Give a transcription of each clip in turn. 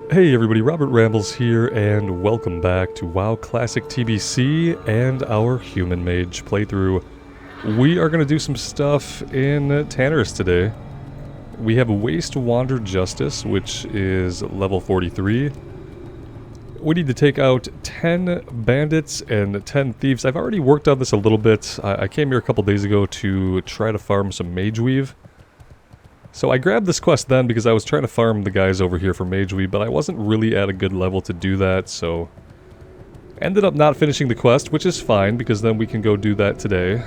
Hey everybody, Robert Rambles here, and welcome back to WoW Classic TBC and our Human Mage playthrough. We are going to do some stuff in Tannerus today. We have Waste Wander Justice, which is level 43. We need to take out 10 bandits and 10 thieves. I've already worked on this a little bit. I came here a couple days ago to try to farm some Mage Weave. So I grabbed this quest then because I was trying to farm the guys over here for Mage Weave, but I wasn't really at a good level to do that, so ended up not finishing the quest, which is fine because then we can go do that today.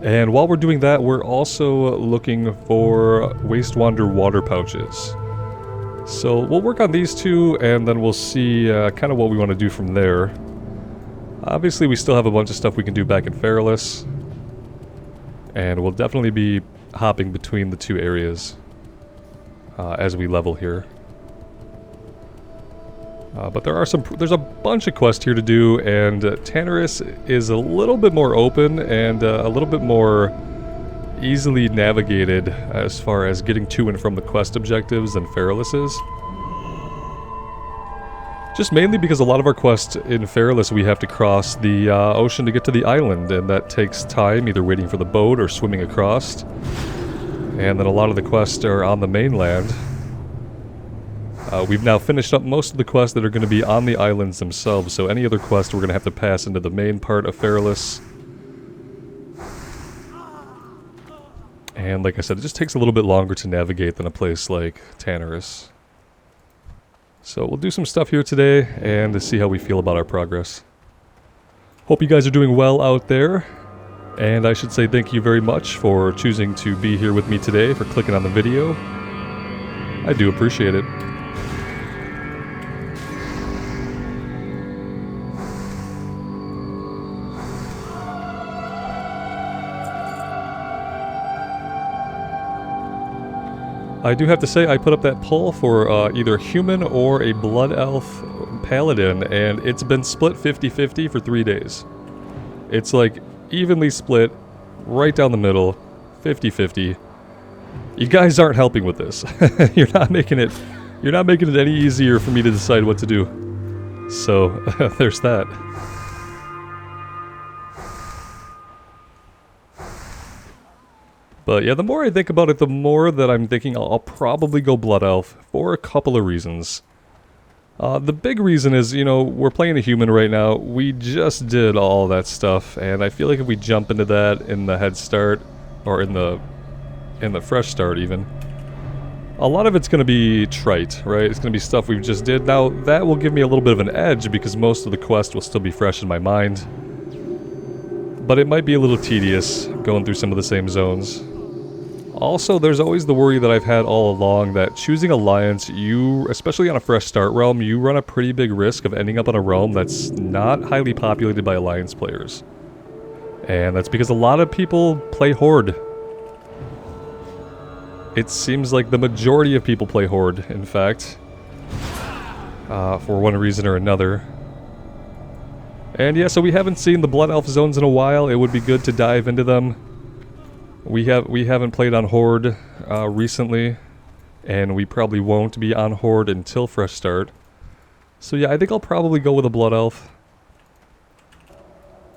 And while we're doing that, we're also looking for Waste Wander water pouches. So we'll work on these two, and then we'll see kind of what we want to do from there. Obviously, we still have a bunch of stuff we can do back in Feralus, and we'll definitely be hopping between the two areas as we level here. But there's a bunch of quests here to do, and Tannerus is a little bit more open and a little bit more easily navigated as far as getting to and from the quest objectives than Feralus is. Just mainly because a lot of our quests in Feralus we have to cross the ocean to get to the island, and that takes time either waiting for the boat or swimming across. And then a lot of the quests are on the mainland. We've now finished up most of the quests that are going to be on the islands themselves, so any other quest we're going to have to pass into the main part of Feralus. And like I said, it just takes a little bit longer to navigate than a place like Tannerus. So we'll do some stuff here today and to see how we feel about our progress. Hope you guys are doing well out there. And I should say thank you very much for choosing to be here with me today, for clicking on the video. I do appreciate it. I do have to say I put up that poll for either human or a blood elf paladin, and it's been split 50-50 for 3 days. It's like evenly split, right down the middle, 50-50. You guys aren't helping with this. You're not making it any easier for me to decide what to do. So, there's that. But yeah, the more I think about it, the more that I'm thinking I'll probably go Blood Elf for a couple of reasons. The big reason is, you know, we're playing a human right now. We just did all that stuff, and I feel like if we jump into that in the head start, or in the fresh start even, a lot of it's going to be trite, right? It's going to be stuff we just did. Now, that will give me a little bit of an edge because most of the quest will still be fresh in my mind. But it might be a little tedious going through some of the same zones. Also, there's always the worry that I've had all along that choosing Alliance, especially on a fresh start realm, you run a pretty big risk of ending up on a realm that's not highly populated by Alliance players. And that's because a lot of people play Horde. It seems like the majority of people play Horde, in fact, for one reason or another. And yeah, so we haven't seen the Blood Elf zones in a while. It would be good to dive into them. We haven't played on Horde recently, and we probably won't be on Horde until Fresh Start. So yeah, I think I'll probably go with a Blood Elf.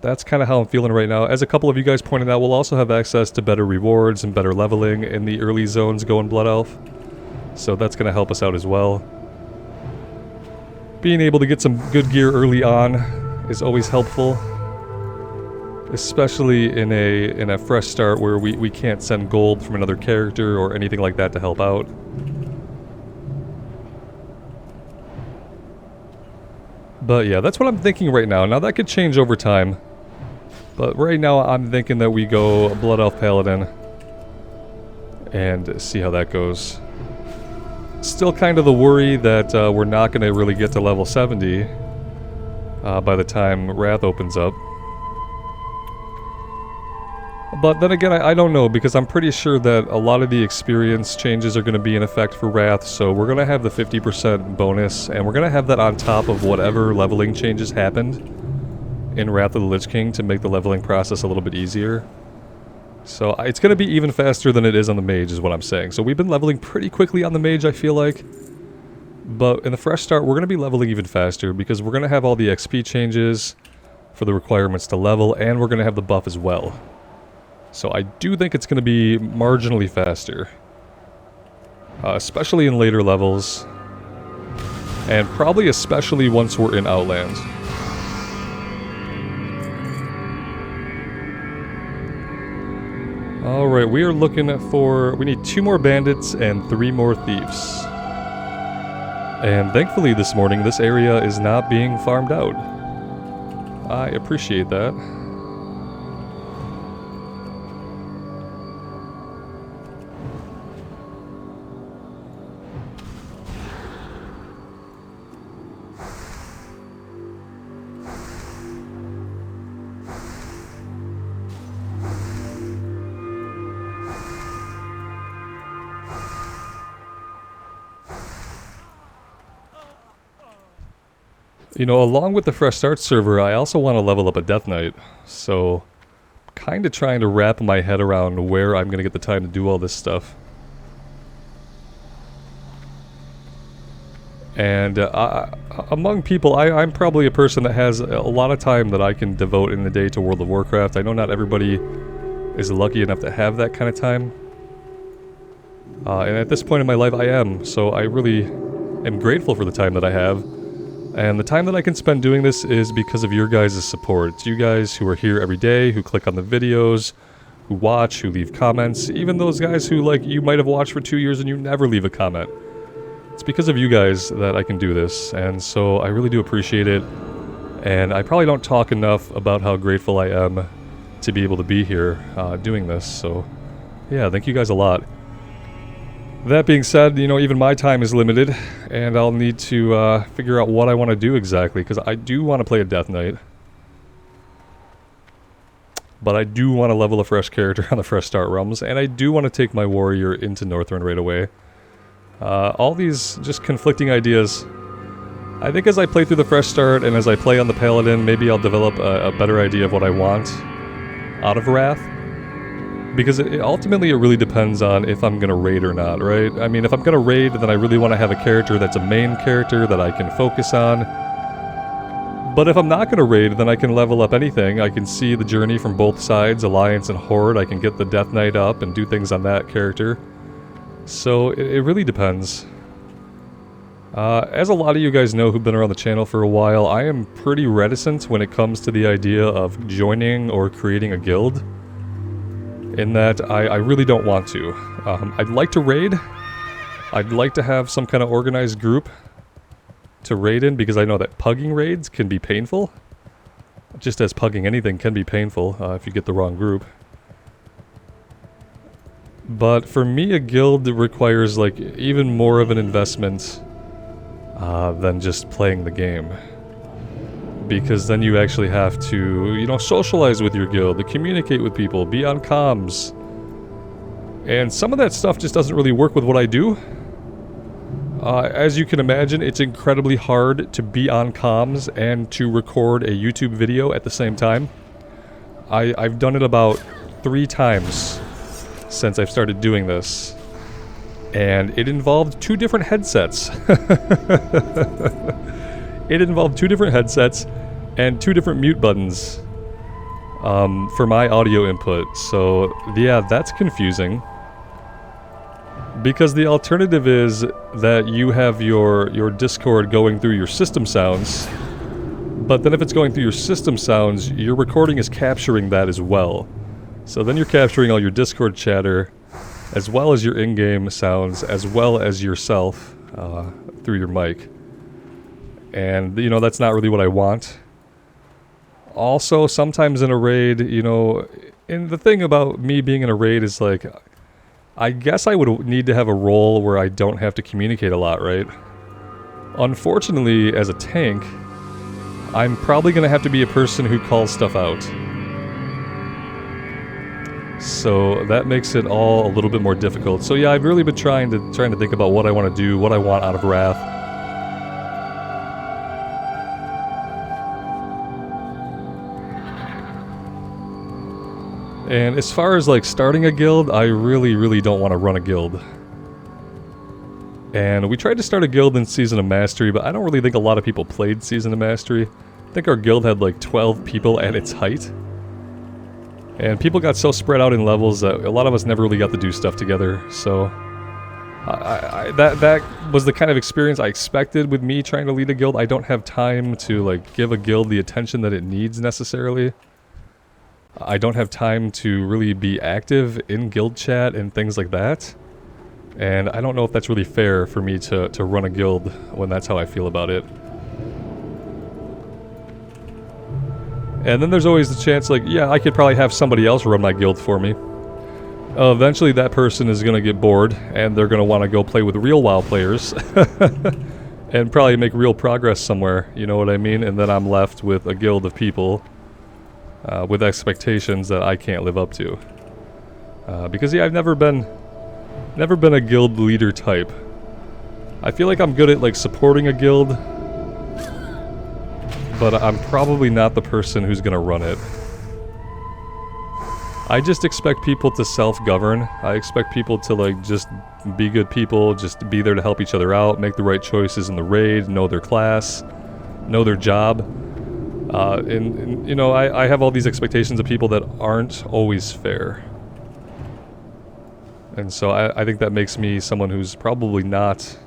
That's kind of how I'm feeling right now. As a couple of you guys pointed out, we'll also have access to better rewards and better leveling in the early zones going Blood Elf. So that's going to help us out as well. Being able to get some good gear early on is always helpful. Especially in a fresh start where we can't send gold from another character or anything like that to help out. But yeah, that's what I'm thinking right now. Now that could change over time. But right now I'm thinking that we go Blood Elf Paladin and see how that goes. Still kind of the worry that we're not going to really get to level 70 by the time Wrath opens up. But then again, I don't know, because I'm pretty sure that a lot of the experience changes are going to be in effect for Wrath, so we're going to have the 50% bonus, and we're going to have that on top of whatever leveling changes happened in Wrath of the Lich King to make the leveling process a little bit easier. So it's going to be even faster than it is on the Mage, is what I'm saying. So we've been leveling pretty quickly on the Mage, I feel like. But in the fresh start, we're going to be leveling even faster because we're going to have all the XP changes for the requirements to level, and we're going to have the buff as well. So I do think it's going to be marginally faster. Especially in later levels. And probably especially once we're in Outland. Alright, we are looking for... we need 2 more bandits and 3 more thieves. And thankfully this morning, this area is not being farmed out. I appreciate that. You know, along with the Fresh Start server, I also want to level up a Death Knight, so kind of trying to wrap my head around where I'm going to get the time to do all this stuff. And among people, I'm probably a person that has a lot of time that I can devote in the day to World of Warcraft. I know not everybody is lucky enough to have that kind of time. And at this point in my life, I am, so I really am grateful for the time that I have. And the time that I can spend doing this is because of your guys' support. It's you guys who are here every day, who click on the videos, who watch, who leave comments. Even those guys who, like, you might have watched for 2 years and you never leave a comment. It's because of you guys that I can do this, and so I really do appreciate it. And I probably don't talk enough about how grateful I am to be able to be here doing this, so yeah, thank you guys a lot. That being said, you know, even my time is limited, and I'll need to figure out what I want to do exactly, because I do want to play a Death Knight. But I do want to level a fresh character on the Fresh Start realms, and I do want to take my warrior into Northrend right away. All these just conflicting ideas. I think as I play through the Fresh Start, and as I play on the Paladin, maybe I'll develop a better idea of what I want out of Wrath. Because ultimately it really depends on if I'm going to raid or not, right? I mean, if I'm going to raid, then I really want to have a character that's a main character that I can focus on. But if I'm not going to raid, then I can level up anything. I can see the journey from both sides, Alliance and Horde. I can get the Death Knight up and do things on that character. So it really depends. As a lot of you guys know who've been around the channel for a while, I am pretty reticent when it comes to the idea of joining or creating a guild. In that, I really don't want to. I'd like to raid. I'd like to have some kind of organized group to raid in, because I know that pugging raids can be painful. Just as pugging anything can be painful if you get the wrong group. But for me, a guild requires like even more of an investment than just playing the game. Because then you actually have to, you know, socialize with your guild, to communicate with people, be on comms. And some of that stuff just doesn't really work with what I do. As you can imagine, it's incredibly hard to be on comms and to record a YouTube video at the same time. I've done it about 3 times since I've started doing this. And it involved 2 different headsets. It involved 2 different headsets and 2 different mute buttons for my audio input. So yeah, that's confusing. Because the alternative is that you have your Discord going through your system sounds, but then if it's going through your system sounds, your recording is capturing that as well. So then you're capturing all your Discord chatter, as well as your in-game sounds, as well as yourself through your mic. And, you know, that's not really what I want. Also, sometimes in a raid, you know, and the thing about me being in a raid is, like, I guess I would need to have a role where I don't have to communicate a lot, right? Unfortunately, as a tank, I'm probably going to have to be a person who calls stuff out. So that makes it all a little bit more difficult. So yeah, I've really been trying to think about what I want to do, what I want out of Wrath. And as far as like starting a guild, I really don't want to run a guild. And we tried to start a guild in Season of Mastery, but I don't really think a lot of people played Season of Mastery. I think our guild had like 12 people at its height. And people got so spread out in levels that a lot of us never really got to do stuff together, so... that was the kind of experience I expected with me trying to lead a guild. I don't have time to like give a guild the attention that it needs necessarily. I don't have time to really be active in guild chat and things like that. And I don't know if that's really fair for me to run a guild when that's how I feel about it. And then there's always the chance, like, yeah, I could probably have somebody else run my guild for me. Eventually that person is going to get bored, and they're going to want to go play with real WoW players. And probably make real progress somewhere, you know what I mean? And then I'm left with a guild of people with expectations that I can't live up to. Because, yeah, I've never been a guild leader type. I feel like I'm good at, like, supporting a guild, but I'm probably not the person who's gonna run it. I just expect people to self-govern. I expect people to, like, just be good people, just be there to help each other out, make the right choices in the raid, know their class, know their job. And you know, I have all these expectations of people that aren't always fair. And so I think that makes me someone who's probably not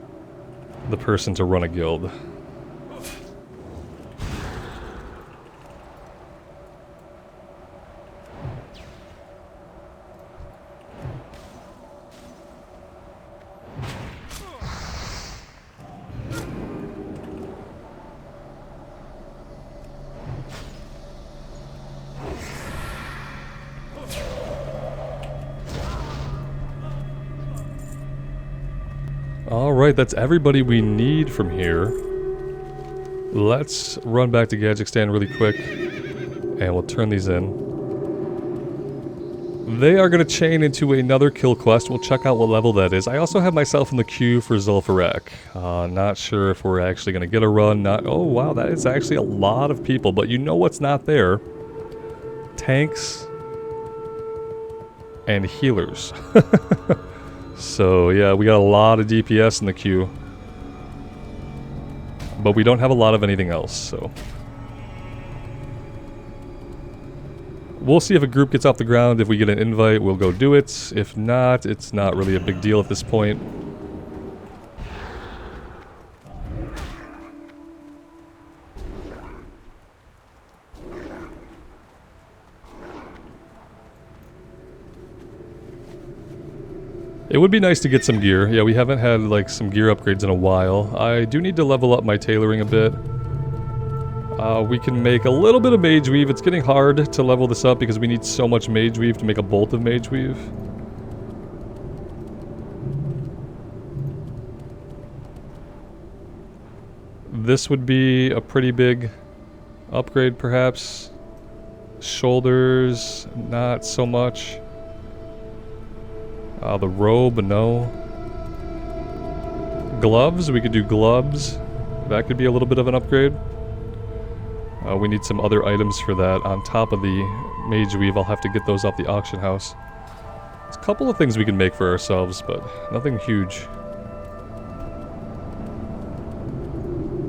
the person to run a guild. Alright, that's everybody we need from here. Let's run back to Kazakhstan really quick, and we'll turn these in. They are going to chain into another kill quest. We'll check out what level that is. I also have myself in the queue for Zul'Farrak. Not sure if we're actually going to get a run. Oh wow, that is actually a lot of people, but you know what's not there? Tanks and healers. So yeah, we got a lot of DPS in the queue. But we don't have a lot of anything else, so... We'll see if a group gets off the ground. If we get an invite, we'll go do it. If not, it's not really a big deal at this point. It would be nice to get some gear. Yeah, we haven't had like some gear upgrades in a while. I do need to level up my tailoring a bit. We can make a little bit of Mage Weave. It's getting hard to level this up because we need so much Mage Weave to make a bolt of Mage Weave. This would be a pretty big upgrade, perhaps. Shoulders, not so much. The robe, no. Gloves, we could do gloves. That could be a little bit of an upgrade. We need some other items for that on top of the Mage Weave. I'll have to get those off the auction house. There's a couple of things we can make for ourselves, but nothing huge.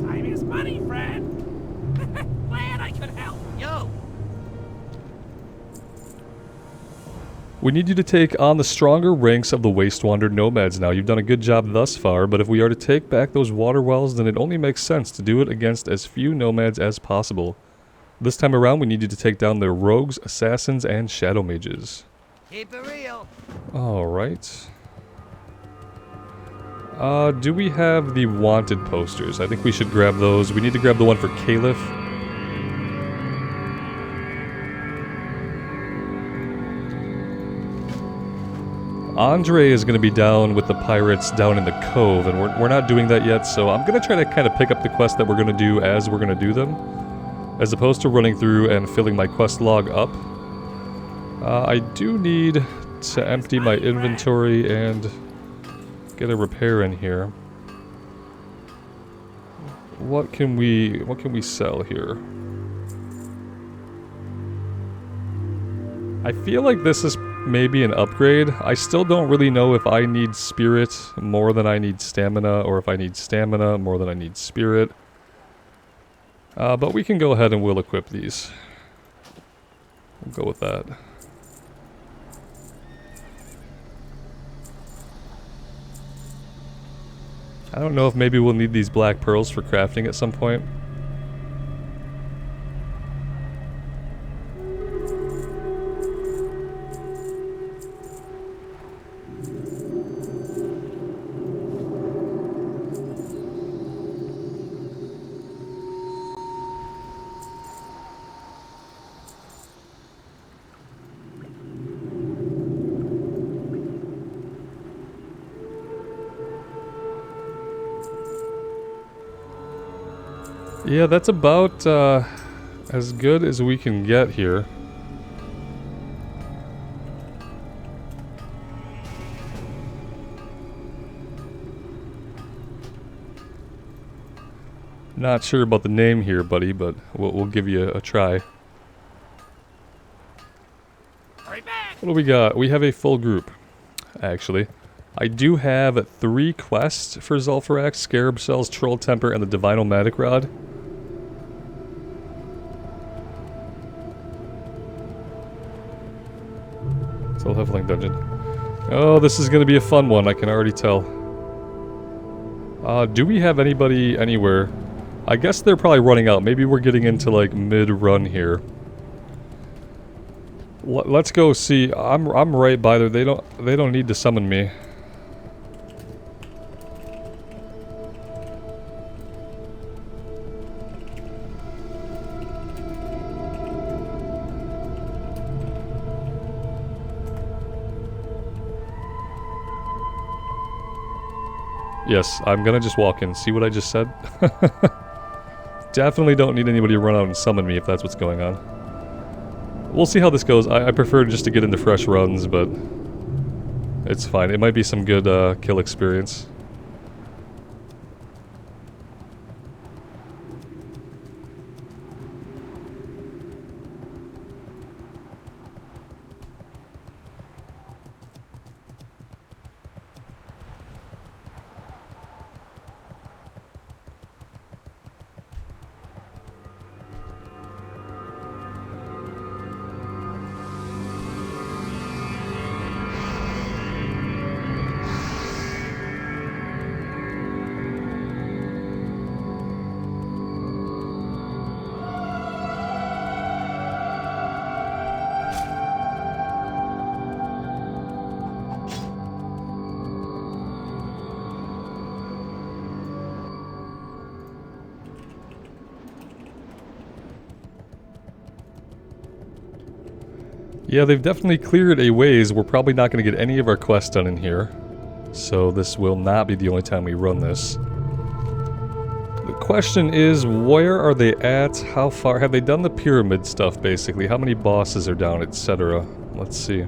Time is money, friend. Glad I could help. Yo. We need you to take on the stronger ranks of the Wastewander Nomads now. You've done a good job thus far, but if we are to take back those water wells, then it only makes sense to do it against as few Nomads as possible. This time around, we need you to take down their rogues, assassins, and shadow mages. Keep it real. Alright. Do we have the wanted posters? I think we should grab those. We need to grab the one for Caliph. Andre is going to be down with the pirates down in the cove, and we're not doing that yet, so I'm going to try to kind of pick up the quests that we're going to do as we're going to do them, as opposed to running through and filling my quest log up. I do need to empty my inventory and get a repair in here. What can we sell here? I feel like this is maybe an upgrade. I still don't really know if I need spirit more than I need stamina, or if I need stamina more than I need spirit. But we can go ahead and we'll equip these. We'll go with that. I don't know if maybe we'll need these black pearls for crafting at some point. Yeah, that's about as good as we can get here. Not sure about the name here, buddy, but we'll give you a try. Right back. What do we got? We have a full group, actually. I do have 3 quests for Zul'Farrak, Scarab Cells, Troll Temper, and the Divine-O-Matic Rod. Soul-Huffling Dungeon. Oh, this is going to be a fun one, I can already tell. Do we have anybody anywhere? I guess they're probably running out. Maybe we're getting into, like, mid-run here. Let's go see. I'm right by there. They don't need to summon me. Yes, I'm gonna just walk in. See what I just said? Definitely don't need anybody to run out and summon me if that's what's going on. We'll see how this goes. I prefer just to get into fresh runs, but it's fine. It might be some good kill experience. Yeah, they've definitely cleared a ways. We're probably not going to get any of our quests done in here. So this will not be the only time we run this. The question is, where are they at? How far? Have they done the pyramid stuff, basically? How many bosses are down, etc.? Let's see.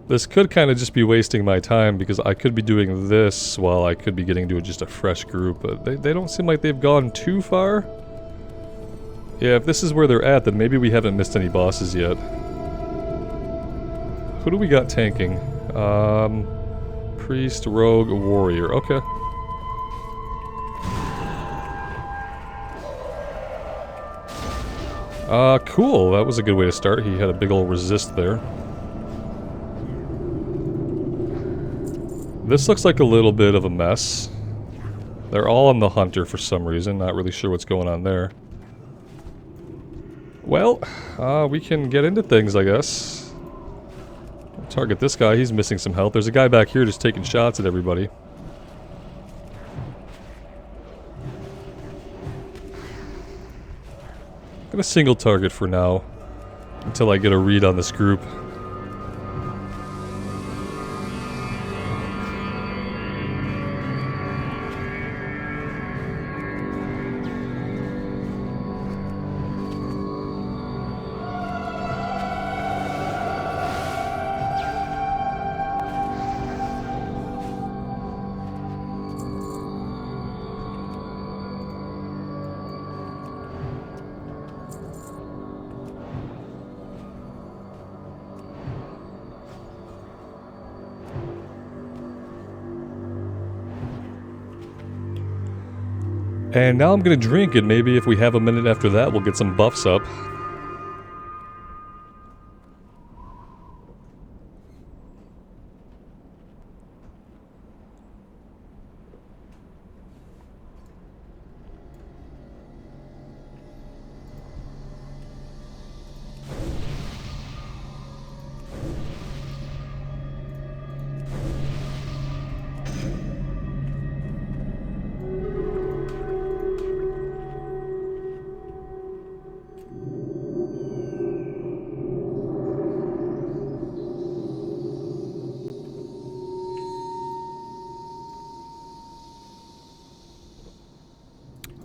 This could kind of just be wasting my time, because I could be doing this while I could be getting to just a fresh group, but they don't seem like they've gone too far. Yeah, if this is where they're at, then maybe we haven't missed any bosses yet. Who do we got tanking? Priest, Rogue, Warrior. Okay. Cool. That was a good way to start. He had a big ol' resist there. This looks like a little bit of a mess. They're all on the Hunter for some reason. Not really sure what's going on there. Well, we can get into things, I guess. Target this guy, he's missing some health. There's a guy back here just taking shots at everybody. I'm gonna single target for now, until I get a read on this group. And now I'm gonna drink, and maybe if we have a minute after that, we'll get some buffs up.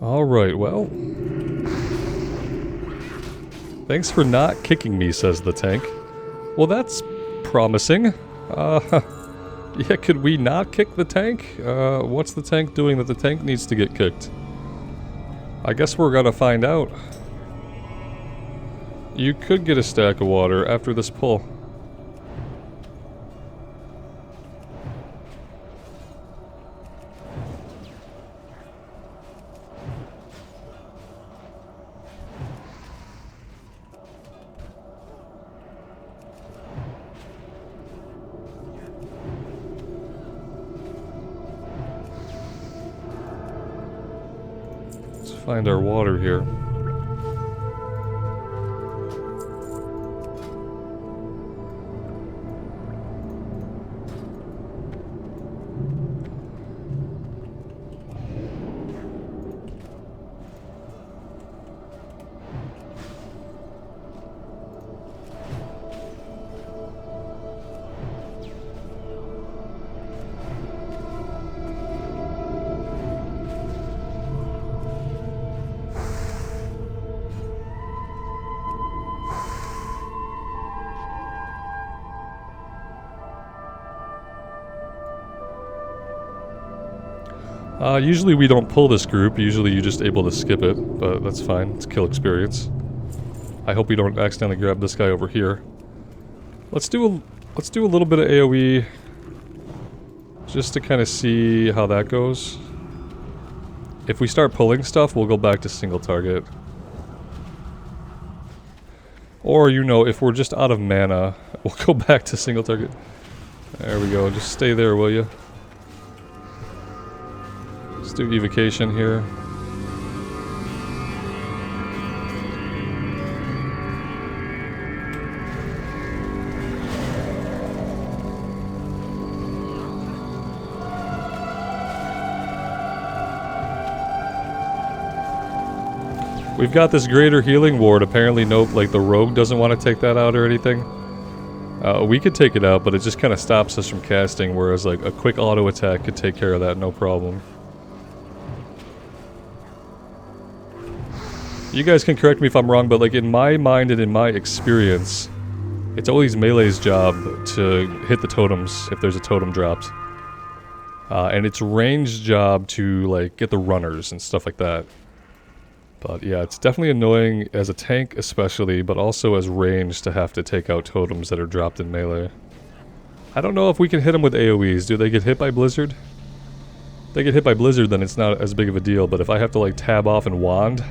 Alright, well... Thanks for not kicking me, says the tank. Well, that's promising. Yeah, could we not kick the tank? What's the tank doing that the tank needs to get kicked? I guess we're gonna find out. You could get a stack of water after this pull. Find our water here. Usually we don't pull this group, usually you're just able to skip it, but that's fine, it's kill experience. I hope we don't accidentally grab this guy over here. Let's do a little bit of AoE, just to kind of see how that goes. If we start pulling stuff, we'll go back to single target. Or, you know, if we're just out of mana, we'll go back to single target. There we go, just stay there, will you? Let's do evocation here. We've got this greater healing ward. Apparently, nope, like the rogue doesn't want to take that out or anything. We could take it out, but it just kind of stops us from casting, whereas like a quick auto attack could take care of that, no problem. You guys can correct me if I'm wrong, but like in my mind and in my experience, it's always Melee's job to hit the totems if there's a totem dropped. And it's Range's job to like get the runners and stuff like that. But yeah, it's definitely annoying as a tank especially, but also as range to have to take out totems that are dropped in melee. I don't know if we can hit them with AoEs. Do they get hit by Blizzard? If they get hit by Blizzard, then it's not as big of a deal, but if I have to like tab off and wand,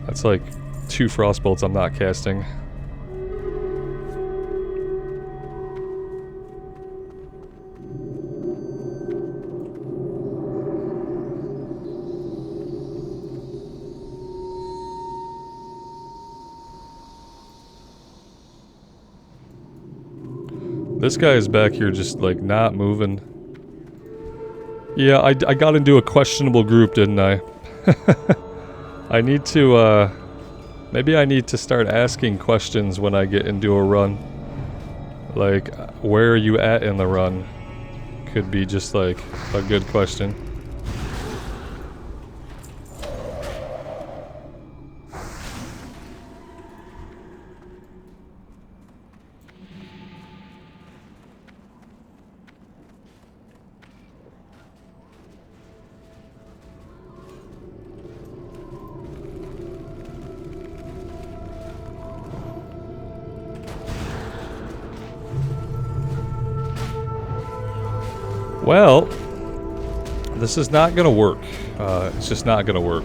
that's like 2 frostbolts I'm not casting. This guy is back here just like not moving. Yeah, I got into a questionable group, didn't I? I need to, maybe I need to start asking questions when I get into a run. Like, where are you at in the run? Could be just like a good question. Well, This is not gonna work. It's just not gonna work.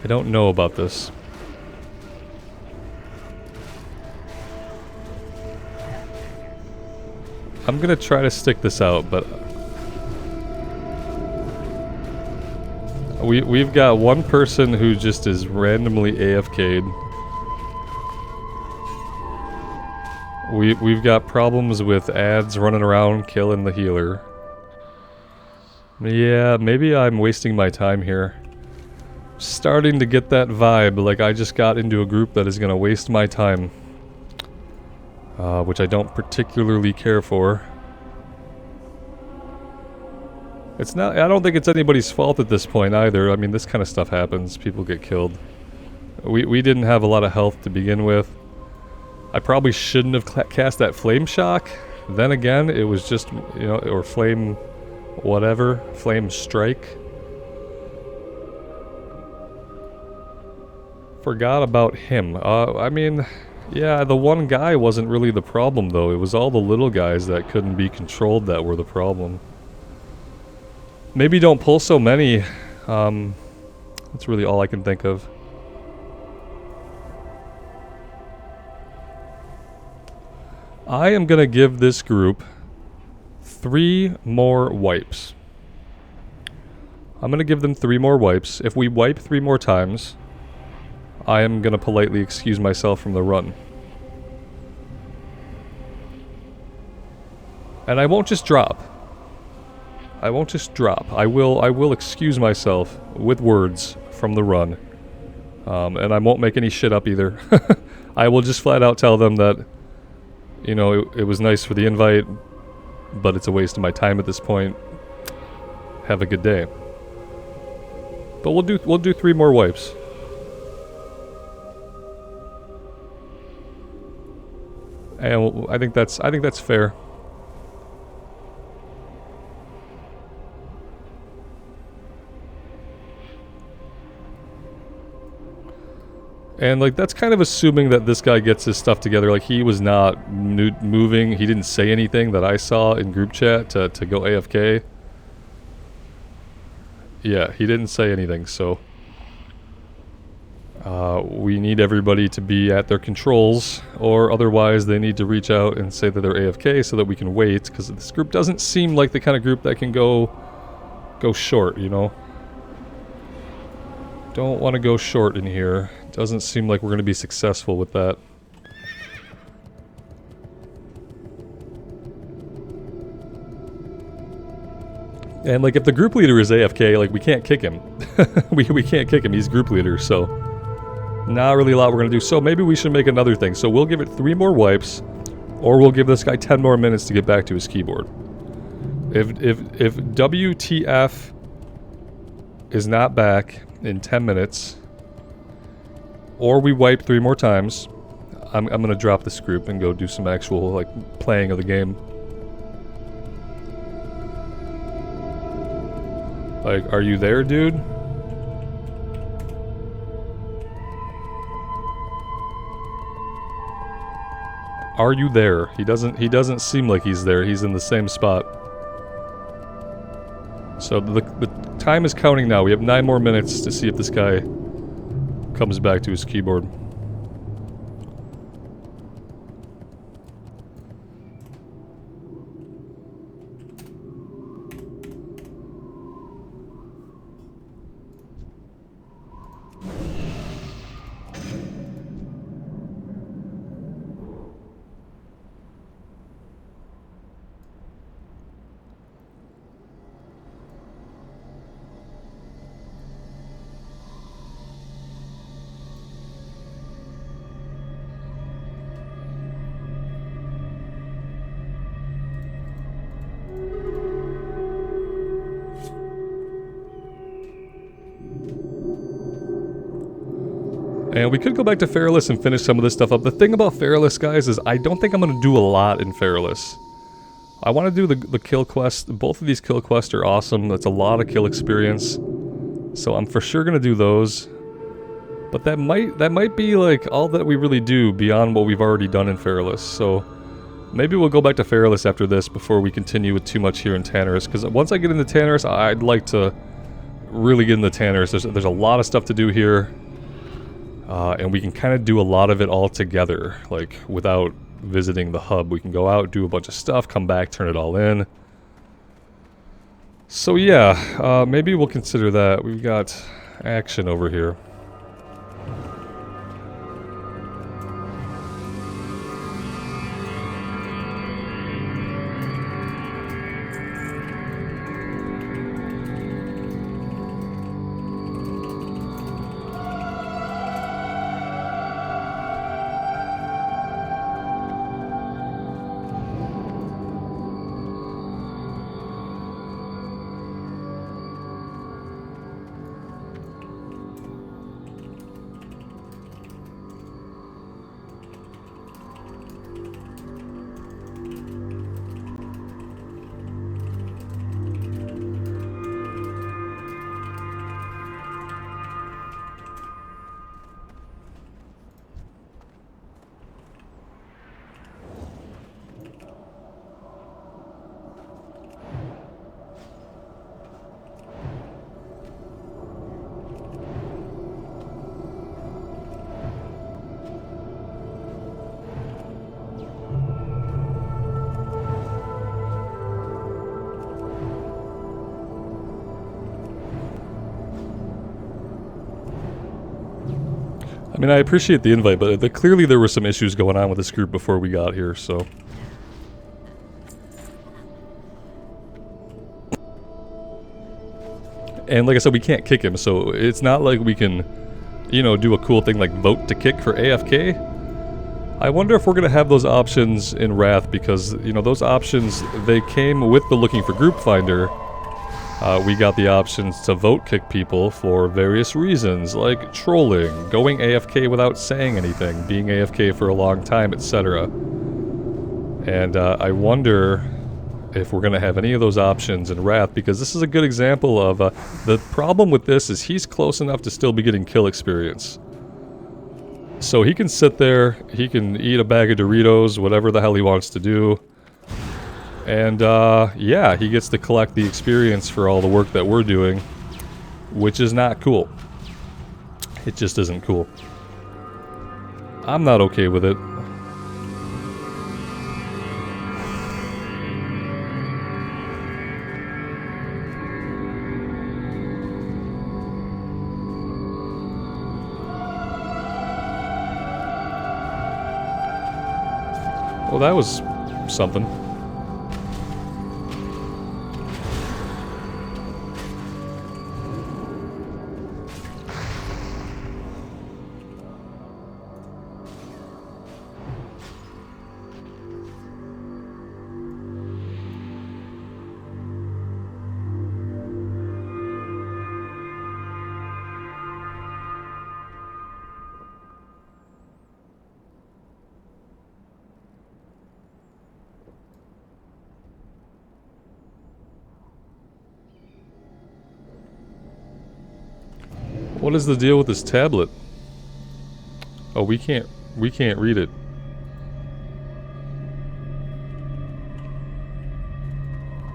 I don't know about this. I'm gonna try to stick this out, but we've got one person who just is randomly AFK'd. We've got problems with ads running around killing the healer. Yeah, maybe I'm wasting my time here. Starting to get that vibe, like I just got into a group that is gonna waste my time. Which I don't particularly care for. It's not, I don't think it's anybody's fault at this point either. I mean, this kind of stuff happens. People get killed. We didn't have a lot of health to begin with. I probably shouldn't have cast that Flame Shock. Then again, it was just, you know, or Flame whatever. Flame Strike. Forgot about him. I mean, yeah, the one guy wasn't really the problem though. It was all the little guys that couldn't be controlled that were the problem. Maybe don't pull so many. That's really all I can think of. I am gonna give this group 3 more wipes. I'm gonna give them 3 more wipes. If we wipe 3 more times, I am gonna politely excuse myself from the run. And I won't just drop. I won't just drop. I will excuse myself with words from the run. And I won't make any shit up either. I will just flat out tell them that, you know, it was nice for the invite, but it's a waste of my time at this point. Have a good day. But we'll do 3 more wipes. And I think that's fair. And like that's kind of assuming that this guy gets his stuff together. Like he was not moving. He didn't say anything that I saw in group chat to go AFK. Yeah, he didn't say anything. So we need everybody to be at their controls, or otherwise they need to reach out and say that they're AFK so that we can wait. Because this group doesn't seem like the kind of group that can go short. You know, don't want to go short in here. Doesn't seem like we're going to be successful with that. And like if the group leader is AFK, like we can't kick him. we can't kick him, he's group leader, so not really a lot we're going to do. So maybe we should make another thing. So we'll give it 3 more wipes, or we'll give this guy 10 more minutes to get back to his keyboard. If WTF is not back in 10 minutes, or we wipe 3 more times, I'm gonna drop this group and go do some actual like playing of the game. Like, are you there, dude? Are you there? He doesn't seem like he's there. He's in the same spot. So the time is counting now. We have 9 more minutes to see if this guy comes back to his keyboard. And we could go back to Feralus and finish some of this stuff up. The thing about Feralus, guys, is I don't think I'm going to do a lot in Feralus. I want to do the kill quest. Both of these kill quests are awesome. That's a lot of kill experience. So I'm for sure going to do those. But that might be like all that we really do beyond what we've already done in Fairless. So maybe we'll go back to Fairless after this before we continue with too much here in Tannerus. Because once I get into Tannerus, I'd like to really get into Tannerus. There's a lot of stuff to do here. And we can kind of do a lot of it all together, like without visiting the hub. We can go out, do a bunch of stuff, come back, turn it all in. So yeah, maybe we'll consider that. We've got action over here. I mean, I appreciate the invite, but clearly there were some issues going on with this group before we got here, so... And like I said, we can't kick him, so it's not like we can, you know, do a cool thing like vote to kick for AFK. I wonder if we're going to have those options in Wrath, because, you know, those options, they came with the Looking for Group Finder. We got the options to vote kick people for various reasons, like trolling, going AFK without saying anything, being AFK for a long time, etc. And I wonder if we're going to have any of those options in Wrath, because this is a good example of... the problem with this is he's close enough to still be getting kill experience. So he can sit there, he can eat a bag of Doritos, whatever the hell he wants to do. And, yeah, he gets to collect the experience for all the work that we're doing, which is not cool. It just isn't cool. I'm not okay with it. Well, that was something. What is the deal with this tablet? Oh, we can't read it.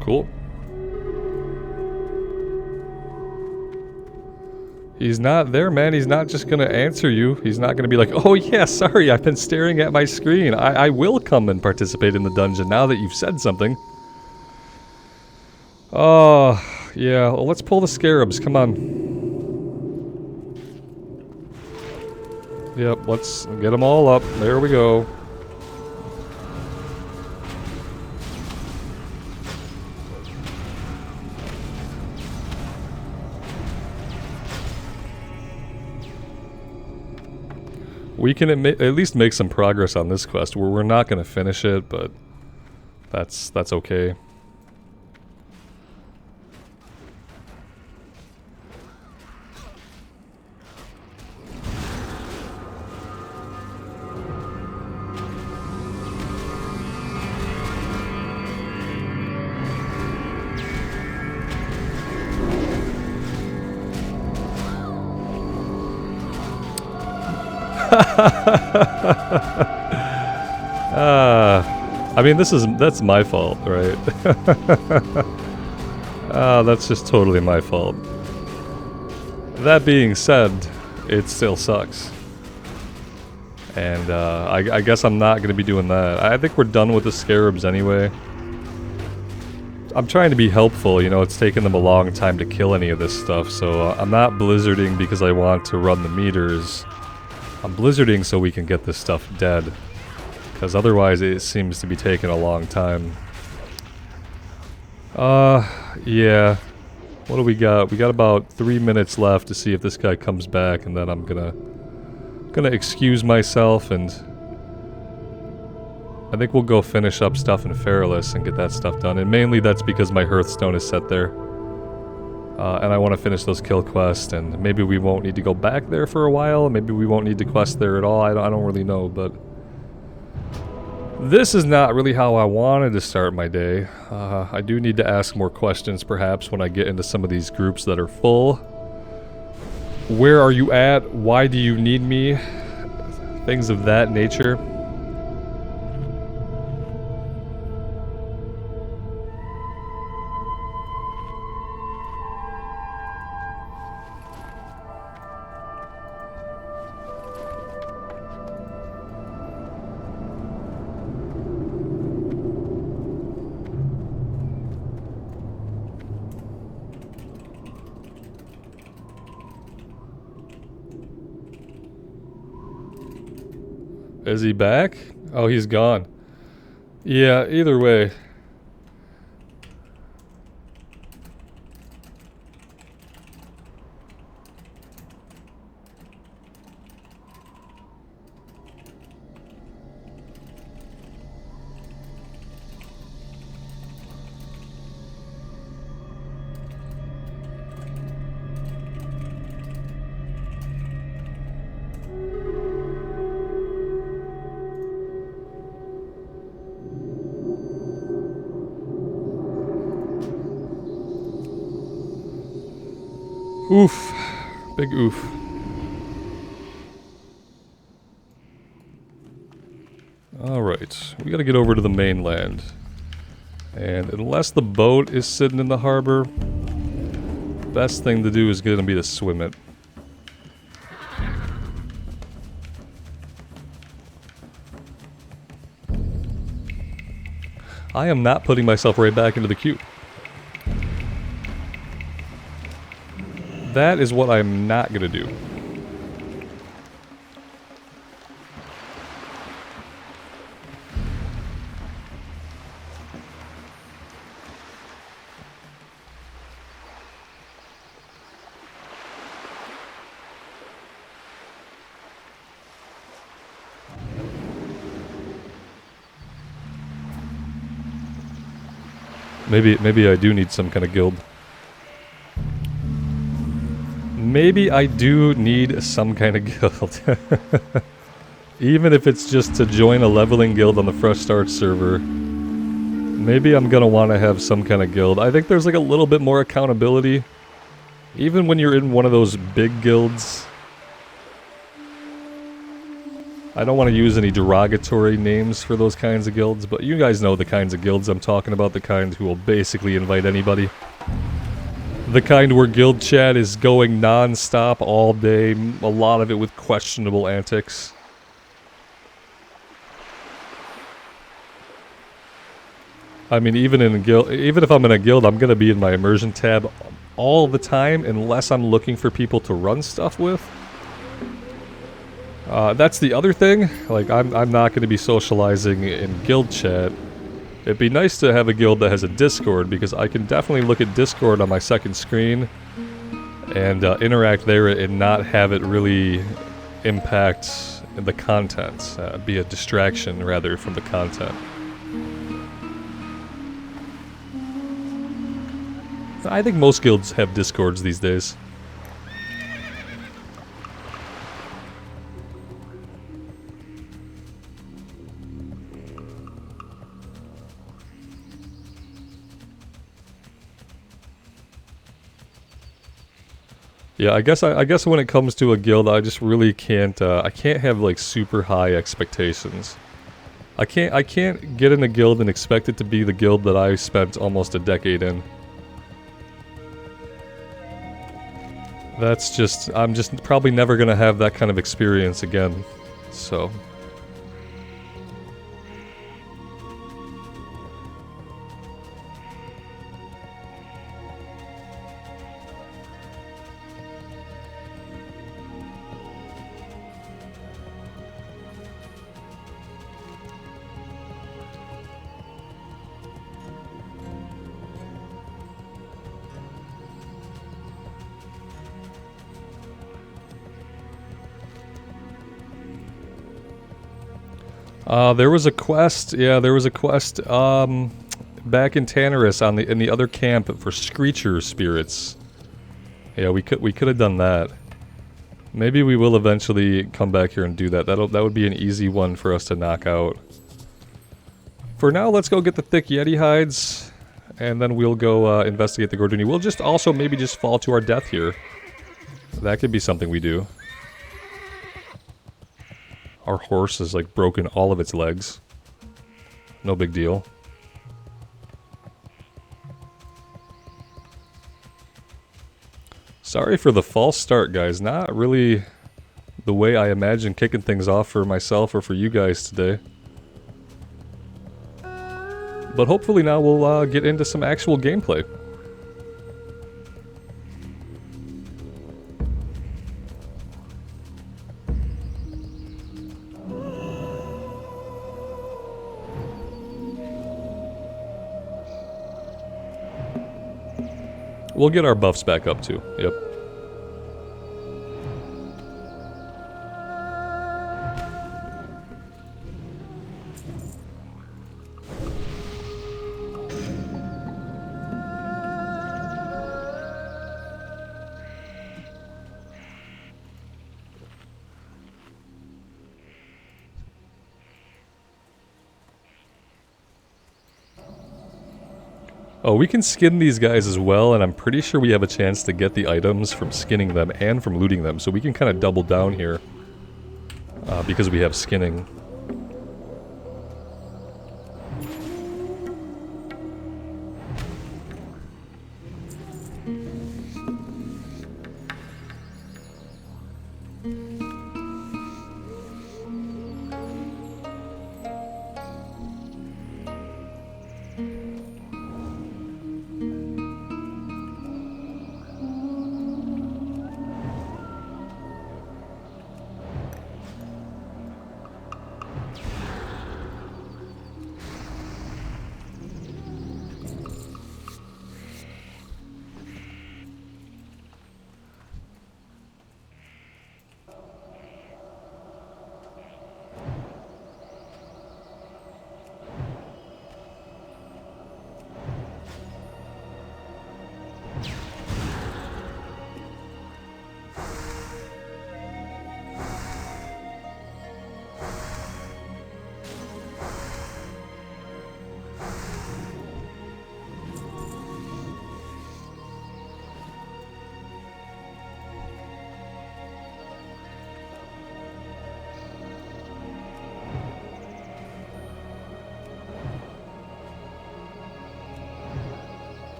Cool. He's not there, man. He's not just gonna answer you. He's not gonna be like, oh yeah, sorry, I've been staring at my screen. I will come and participate in the dungeon now that you've said something. Oh, yeah, well, let's pull the scarabs, come on. Yep, let's get them all up. There we go. We can at least make some progress on this quest. We're not going to finish it, but that's okay. I mean, that's my fault, right? That's just totally my fault. That being said, it still sucks. And I guess I'm not going to be doing that. I think we're done with the scarabs anyway. I'm trying to be helpful, you know, it's taken them a long time to kill any of this stuff, so I'm not blizzarding because I want to run the meters. I'm blizzarding so we can get this stuff dead. Because otherwise it seems to be taking a long time. Yeah. What do we got? We got about 3 minutes left to see if this guy comes back, and then I'm gonna excuse myself, and I think we'll go finish up stuff in Feralus and get that stuff done. And mainly that's because my Hearthstone is set there. And I want to finish those kill quests, and maybe we won't need to go back there for a while, maybe we won't need to quest there at all, I don't really know, but... This is not really how I wanted to start my day. I do need to ask more questions perhaps when I get into some of these groups that are full. Where are you at? Why do you need me? Things of that nature. Is he back? Oh, he's gone. Yeah, either way. Oof. Big oof. Alright, we gotta get over to the mainland. And unless the boat is sitting in the harbor, best thing to do is gonna be to swim it. I am not putting myself right back into the queue. That is what I'm not gonna do. Maybe I do need some kind of guild. Maybe I do need some kind of guild. Even if it's just to join a leveling guild on the Fresh Start server. Maybe I'm gonna want to have some kind of guild. I think there's like a little bit more accountability. Even when you're in one of those big guilds. I don't want to use any derogatory names for those kinds of guilds, but you guys know the kinds of guilds I'm talking about, the kind who will basically invite anybody. The kind where guild chat is going non-stop all day, a lot of it with questionable antics. I mean, even in a guild, even if I'm in a guild, I'm gonna be in my Immersion tab all the time unless I'm looking for people to run stuff with. That's the other thing, like I'm not going to be socializing in guild chat. It'd be nice to have a guild that has a Discord, because I can definitely look at Discord on my second screen and interact there and not have it really impact the content, be a distraction rather from the content. I think most guilds have Discords these days. Yeah, I guess when it comes to a guild, I just really can't. I can't have like super high expectations. I can't get in a guild and expect it to be the guild that I spent almost a decade in. That's just, I'm just probably never gonna have that kind of experience again. So. There was a quest, yeah, there was a quest, back in Tannerus in the other camp for Screecher spirits. Yeah, we could have done that. Maybe we will eventually come back here and do that. That would be an easy one for us to knock out. For now, let's go get the thick Yeti hides, and then we'll go investigate the Gorduni. We'll just also maybe just fall to our death here. That could be something we do. Our horse has like broken all of its legs. No big deal. Sorry for the false start, guys. Not really the way I imagine kicking things off for myself or for you guys today. But hopefully now we'll get into some actual gameplay. We'll get our buffs back up too, yep. Oh, we can skin these guys as well, and I'm pretty sure we have a chance to get the items from skinning them and from looting them, so we can kind of double down here because we have skinning.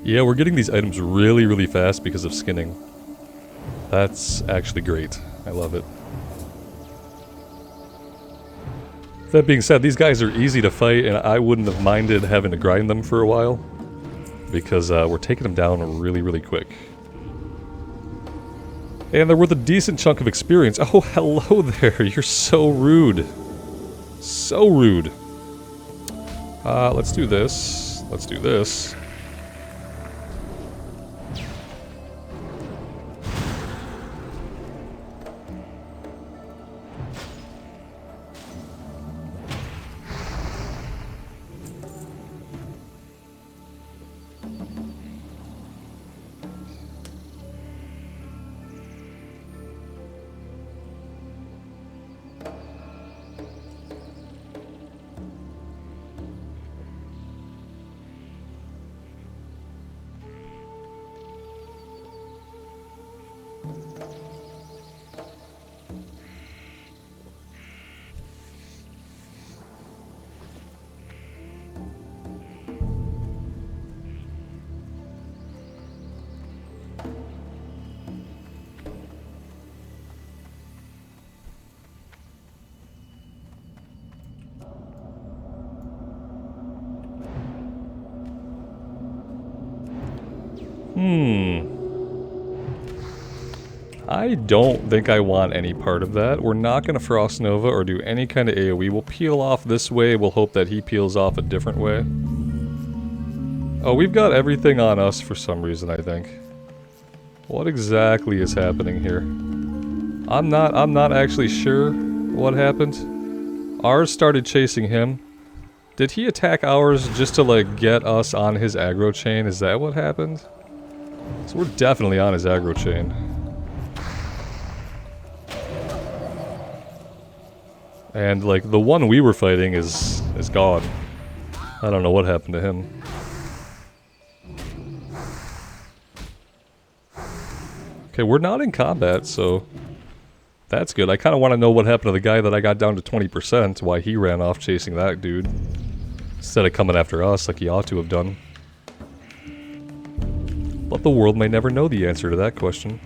Yeah, we're getting these items really, really fast because of skinning. That's actually great. I love it. That being said, these guys are easy to fight, and I wouldn't have minded having to grind them for a while, because we're taking them down really, really quick. And they're worth a decent chunk of experience. Oh, hello there. You're so rude. So rude. Let's do this. Let's do this. I don't think I want any part of that. We're not going to Frost Nova or do any kind of AoE. We'll peel off this way. We'll hope that he peels off a different way. Oh, we've got everything on us for some reason, I think. What exactly is happening here? I'm not actually sure what happened. Ours started chasing him. Did he attack ours just to, like, get us on his aggro chain? Is that what happened? So we're definitely on his aggro chain. And, like, the one we were fighting is gone. I don't know what happened to him. Okay, we're not in combat, so that's good. I kind of want to know what happened to the guy that I got down to 20%, why he ran off chasing that dude, instead of coming after us like he ought to have done. But the world may never know the answer to that question.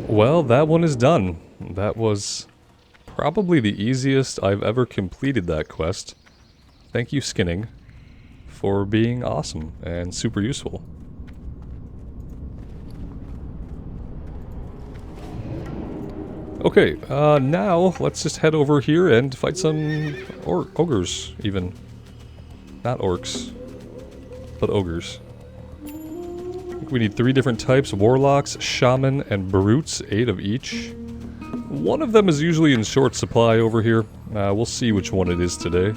Well, that one is done. That was probably the easiest I've ever completed that quest. Thank you, Skinning, for being awesome and super useful. Okay, now let's just head over here and fight some ogres, even. Not orcs, but ogres. We need 3 different types: warlocks, shaman, and brutes, 8 of each. One of them is usually in short supply over here. We'll see which one it is today.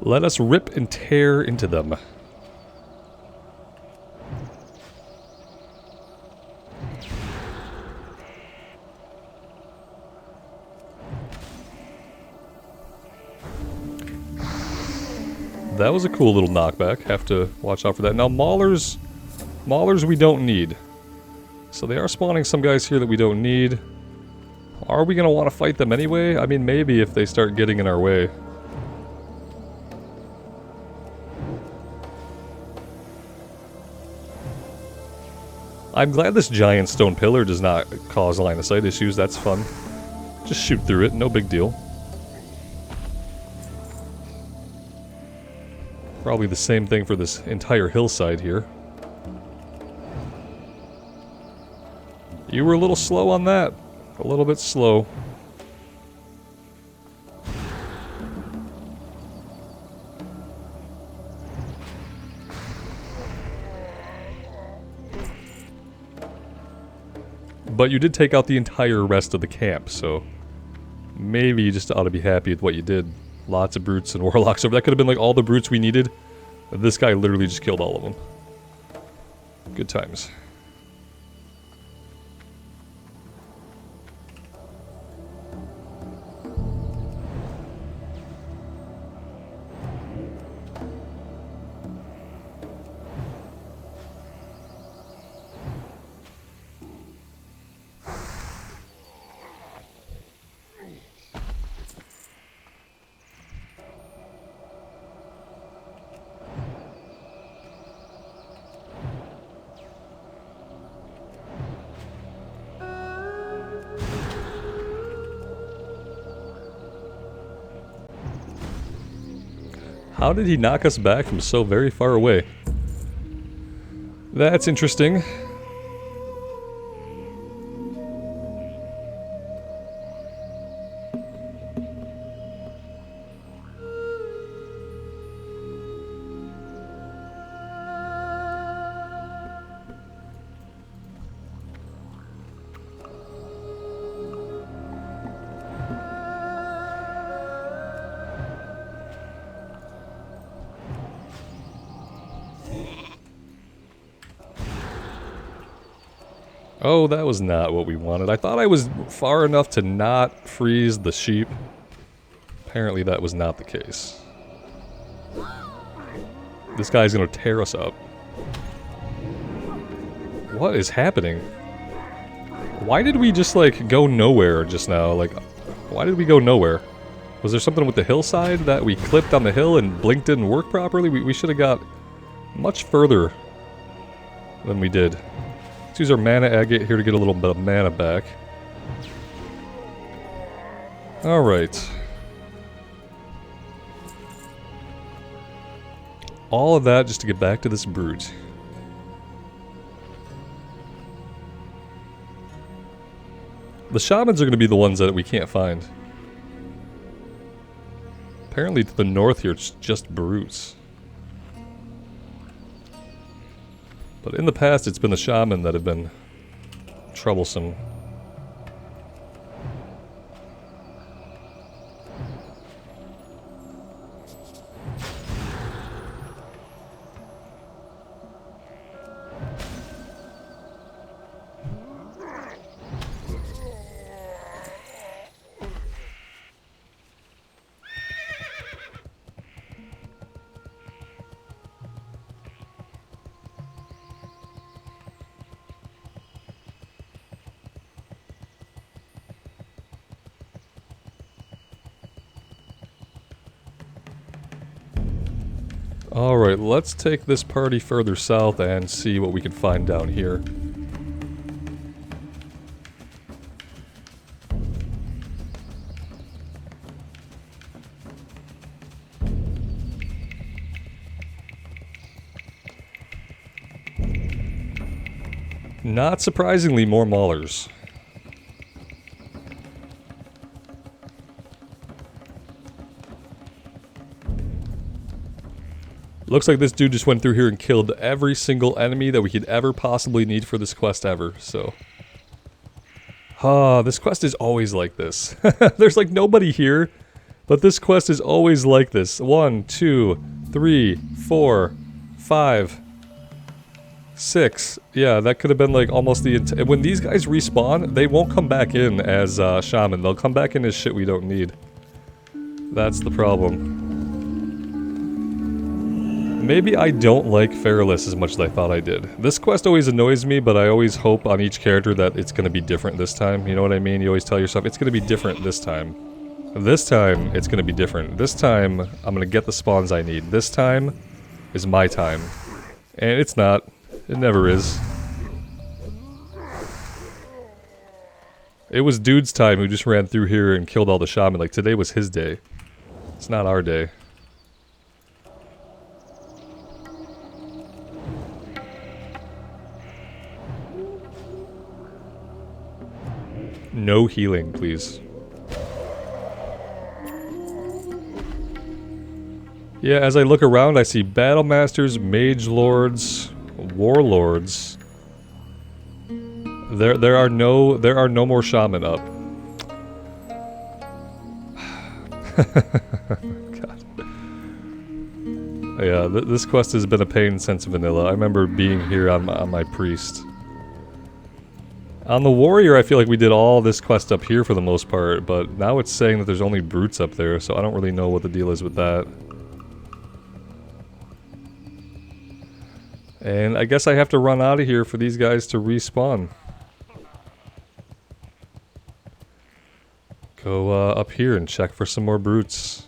Let us rip and tear into them. That was a cool little knockback. Have to watch out for that. Now, Maulers we don't need. So they are spawning some guys here that we don't need. Are we going to want to fight them anyway? I mean, maybe if they start getting in our way. I'm glad this giant stone pillar does not cause line of sight issues. That's fun. Just shoot through it. No big deal. Probably the same thing for this entire hillside here. You were a little slow on that. A little bit slow. But you did take out the entire rest of the camp, so maybe you just ought to be happy with what you did. Lots of brutes and warlocks over. That could have been like all the brutes we needed. This guy literally just killed all of them. Good times. How did he knock us back from so very far away? That's interesting. Oh, that was not what we wanted. I thought I was far enough to not freeze the sheep. Apparently that was not the case. This guy's gonna tear us up. What is happening? Why did we just, like, go nowhere just now? Like, why did we go nowhere? Was there something with the hillside that we clipped on the hill and blink didn't work properly? We should have got much further than we did. Let's use our mana agate here to get a little bit of mana back. Alright. All of that just to get back to this brute. The shamans are going to be the ones that we can't find. Apparently to the north here it's just brutes. But in the past it's been the shaman that have been troublesome. Alright, let's take this party further south and see what we can find down here. Not surprisingly, more maulers. Looks like this dude just went through here and killed every single enemy that we could ever possibly need for this quest ever, so... this quest is always like this. There's like nobody here, but this quest is always like this. 1, 2, 3, 4, 5, 6. Yeah, that could have been like almost the... When these guys respawn, they won't come back in as shaman. They'll come back in as shit we don't need. That's the problem. Maybe I don't like Feralus as much as I thought I did. This quest always annoys me, but I always hope on each character that it's going to be different this time. You know what I mean? You always tell yourself, it's going to be different this time. This time, it's going to be different. This time, I'm going to get the spawns I need. This time is my time. And it's not. It never is. It was Dude's time who just ran through here and killed all the shaman. Like, today was his day. It's not our day. No healing, please. Yeah, as I look around, I see battle masters, mage lords, warlords. There are no more shaman up. God. Yeah, this quest has been a pain since vanilla. I remember being here on my priest. On the warrior, I feel like we did all this quest up here for the most part, but now it's saying that there's only brutes up there, so I don't really know what the deal is with that. And I guess I have to run out of here for these guys to respawn. Go up here and check for some more brutes.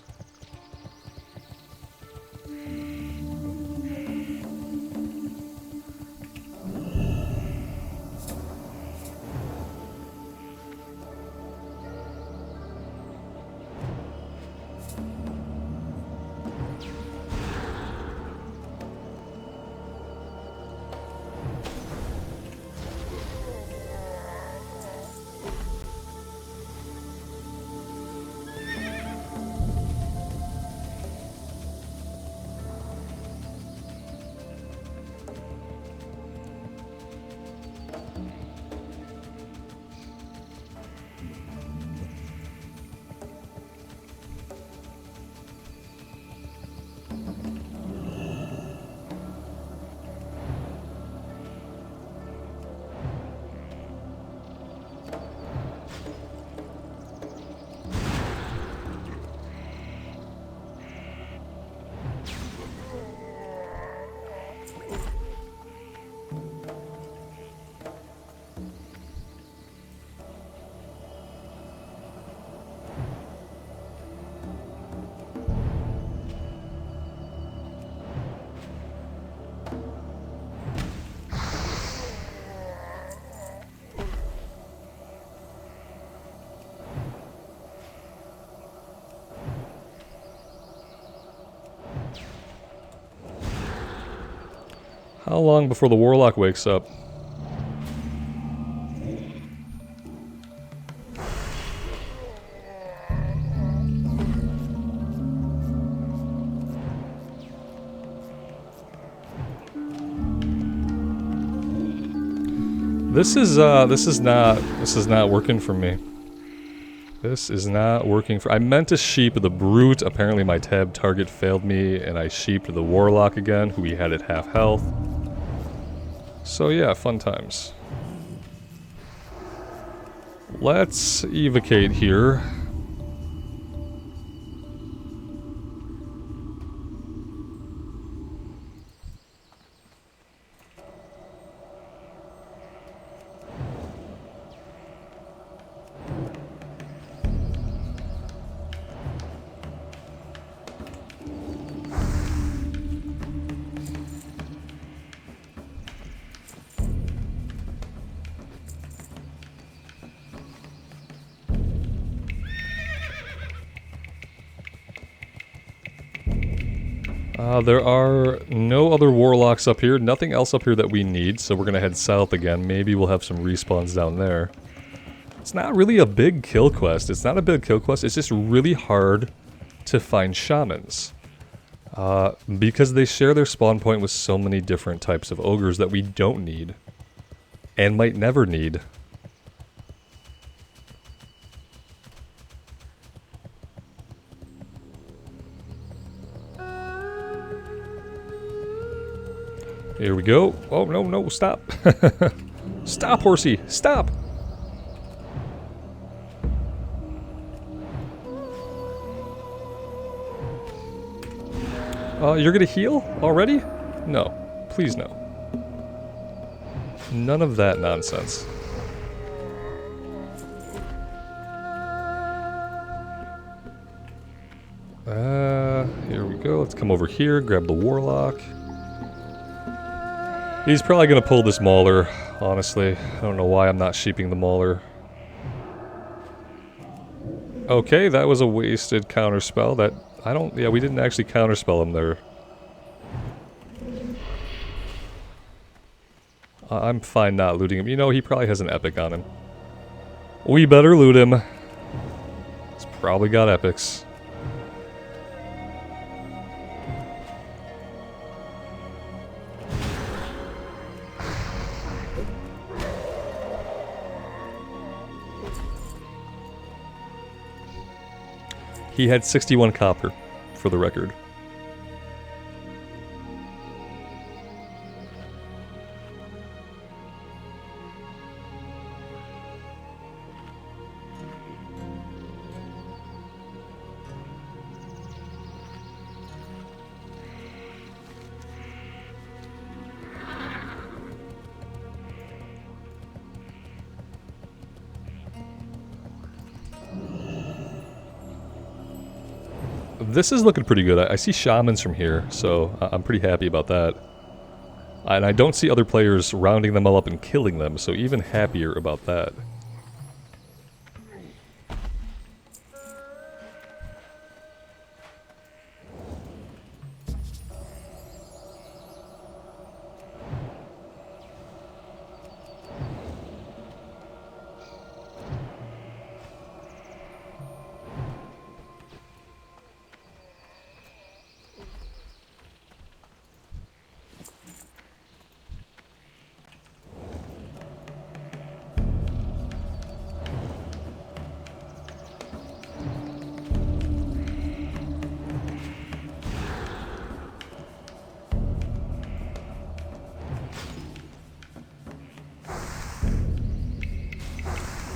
How long before the warlock wakes up? This is not working for me. This is not working for... I meant to sheep the brute. Apparently my tab target failed me, and I sheeped the warlock again, who he had at half health. So yeah, fun times. Let's evocate here. There are no other warlocks up here, nothing else up here that we need, so we're gonna head south again. Maybe we'll have some respawns down there. It's not really a big kill quest. It's not a big kill quest, it's just really hard to find shamans. Because they share their spawn point with so many different types of ogres that we don't need. And might never need. Here we go. Oh, no, no, stop. Stop, horsey, stop. You're gonna heal already? No. Please no. None of that nonsense. Here we go. Let's come over here, grab the Warlock. He's probably gonna pull this Mauler, honestly. I don't know why I'm not sheeping the Mauler. Okay, that was a wasted counterspell. That, I don't, yeah, we didn't actually counterspell him there. I'm fine not looting him. You know, he probably has an epic on him. We better loot him. He's probably got epics. He had 61 copper, for the record. This is looking pretty good. I see shamans from here, so I'm pretty happy about that. And I don't see other players rounding them all up and killing them, so even happier about that.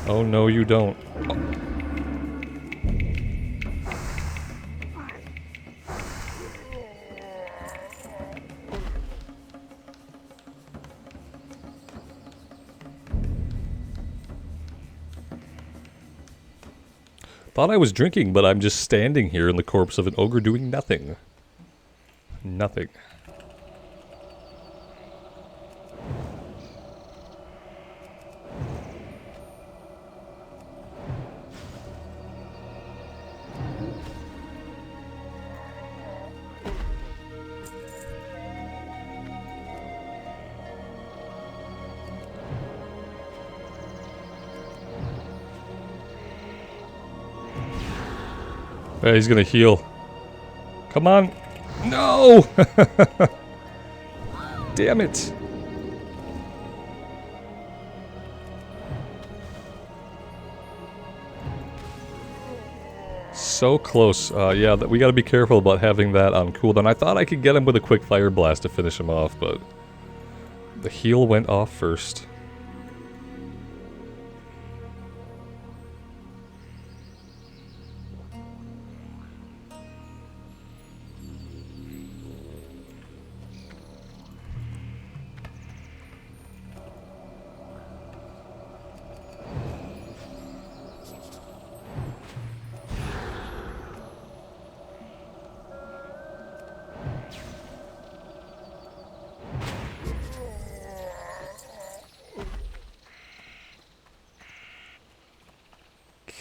Oh no, you don't. Oh. Thought I was drinking, but I'm just standing here in the corpse of an ogre doing nothing. Nothing. Hey, he's gonna heal. Come on. No! Damn it. So close. Yeah, we gotta be careful about having that on cooldown. I thought I could get him with a quick fire blast to finish him off, but the heal went off first.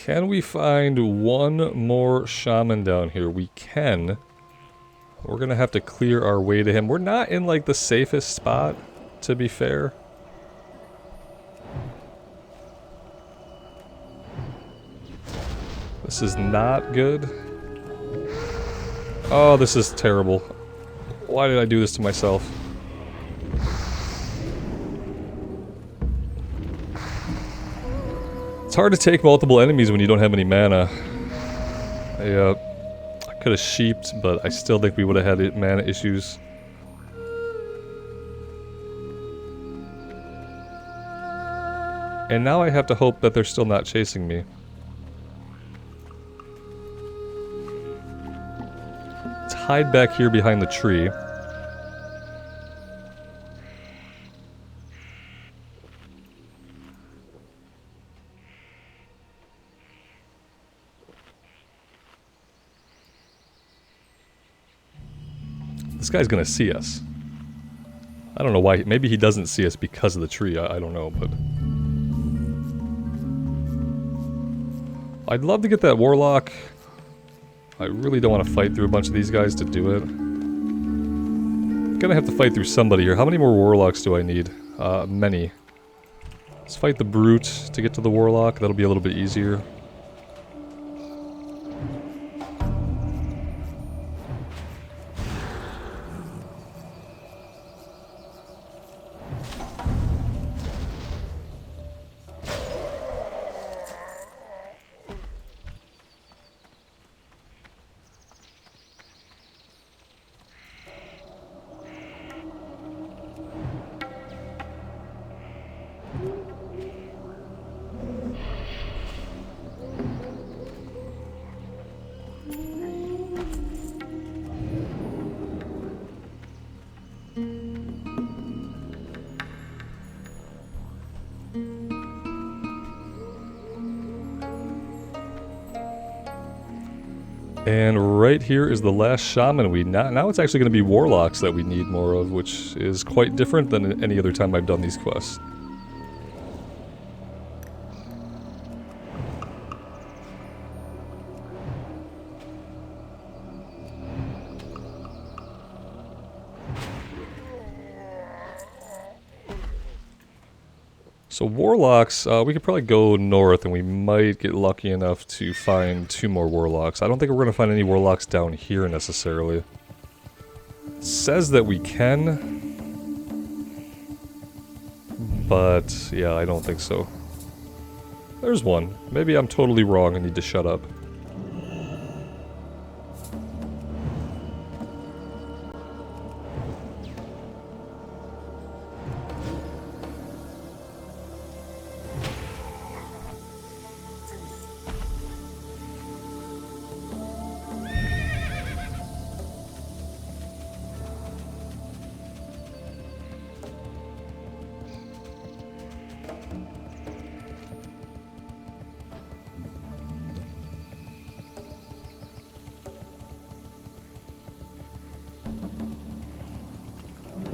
Can we find one more shaman down here? We can. We're gonna have to clear our way to him. We're not in like the safest spot, to be fair. This is not good. Oh, this is terrible. Why did I do this to myself? It's hard to take multiple enemies when you don't have any mana. I could have sheeped, but I still think we would have had mana issues. And now I have to hope that they're still not chasing me. just hide back here behind the tree. This guy's gonna see us. I don't know why. Maybe he doesn't see us because of the tree. I don't know, but... I'd love to get that warlock. I really don't want to fight through a bunch of these guys to do it. Gonna have to fight through somebody here. How many more warlocks do I need? Many. Let's fight the brute to get to the warlock. That'll be a little bit easier. And right here is the last shaman we... Now it's actually going to be warlocks that we need more of, which is quite different than any other time I've done these quests. So warlocks, we could probably go north and we might get lucky enough to find 2 more warlocks. I don't think we're going to find any warlocks down here necessarily. It says that we can, but yeah, I don't think so. There's one. Maybe I'm totally wrong and need to shut up.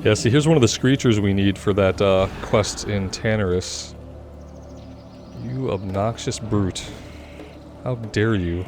Yeah, see, here's one of the screechers we need for that quest in Tailoring. You obnoxious brute. How dare you?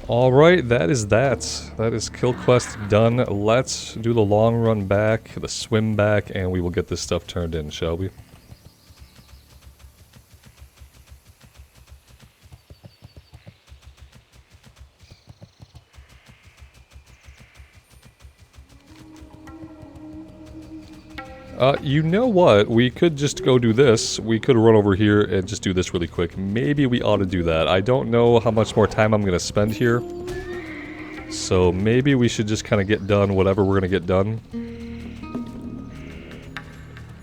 Alright, that is that. That is kill quest done. Let's do the long run back, the swim back, and we will get this stuff turned in, shall we? You know what? We could just go do this. We could run over here and just do this really quick. Maybe we ought to do that. I don't know how much more time I'm going to spend here. So maybe we should just kind of get done whatever we're going to get done.